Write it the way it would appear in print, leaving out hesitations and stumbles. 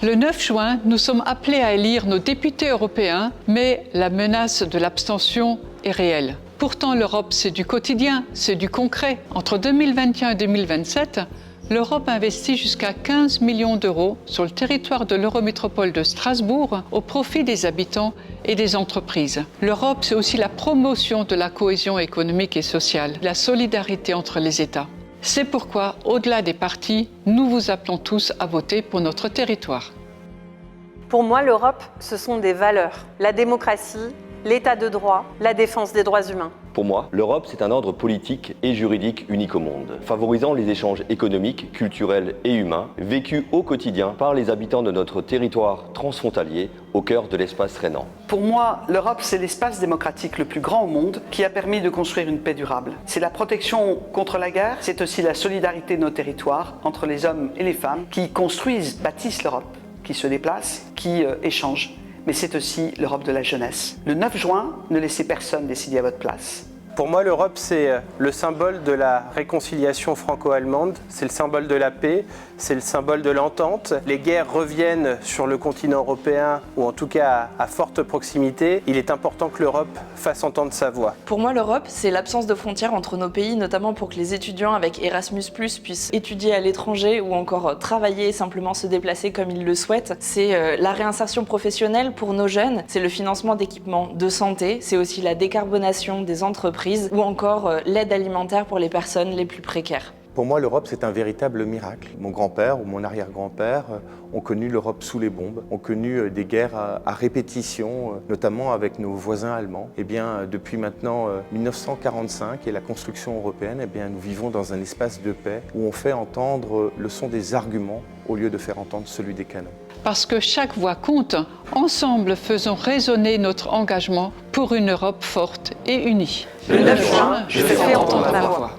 Le 9 juin, nous sommes appelés à élire nos députés européens, mais la menace de l'abstention est réelle. Pourtant, l'Europe, c'est du quotidien, c'est du concret. Entre 2021 et 2027, l'Europe investit jusqu'à 15 millions d'euros sur le territoire de l'Eurométropole de Strasbourg au profit des habitants et des entreprises. L'Europe, c'est aussi la promotion de la cohésion économique et sociale, la solidarité entre les États. C'est pourquoi, au-delà des partis, nous vous appelons tous à voter pour notre territoire. Pour moi, l'Europe, ce sont des valeurs. La démocratie, l'état de droit, la défense des droits humains. Pour moi, l'Europe, c'est un ordre politique et juridique unique au monde, favorisant les échanges économiques, culturels et humains, vécus au quotidien par les habitants de notre territoire transfrontalier, au cœur de l'espace rhénan. Pour moi, l'Europe, c'est l'espace démocratique le plus grand au monde qui a permis de construire une paix durable. C'est la protection contre la guerre, c'est aussi la solidarité de nos territoires, entre les hommes et les femmes, qui construisent, bâtissent l'Europe, qui se déplacent, qui échangent. Mais c'est aussi l'Europe de la jeunesse. Le 9 juin, ne laissez personne décider à votre place. Pour moi, l'Europe, c'est le symbole de la réconciliation franco-allemande, c'est le symbole de la paix, c'est le symbole de l'entente. Les guerres reviennent sur le continent européen, ou en tout cas à forte proximité. Il est important que l'Europe fasse entendre sa voix. Pour moi, l'Europe, c'est l'absence de frontières entre nos pays, notamment pour que les étudiants avec Erasmus+, puissent étudier à l'étranger ou encore travailler et simplement se déplacer comme ils le souhaitent. C'est la réinsertion professionnelle pour nos jeunes, c'est le financement d'équipements de santé, c'est aussi la décarbonation des entreprises, ou encore l'aide alimentaire pour les personnes les plus précaires. Pour moi, l'Europe, c'est un véritable miracle. Mon grand-père ou mon arrière-grand-père ont connu l'Europe sous les bombes, ont connu des guerres à répétition, notamment avec nos voisins allemands. Eh bien, depuis maintenant 1945 et la construction européenne, eh bien, nous vivons dans un espace de paix où on fait entendre le son des arguments au lieu de faire entendre celui des canons. Parce que chaque voix compte, ensemble faisons résonner notre engagement pour une Europe forte et unie. Le 9 juin, je fais entendre ma voix.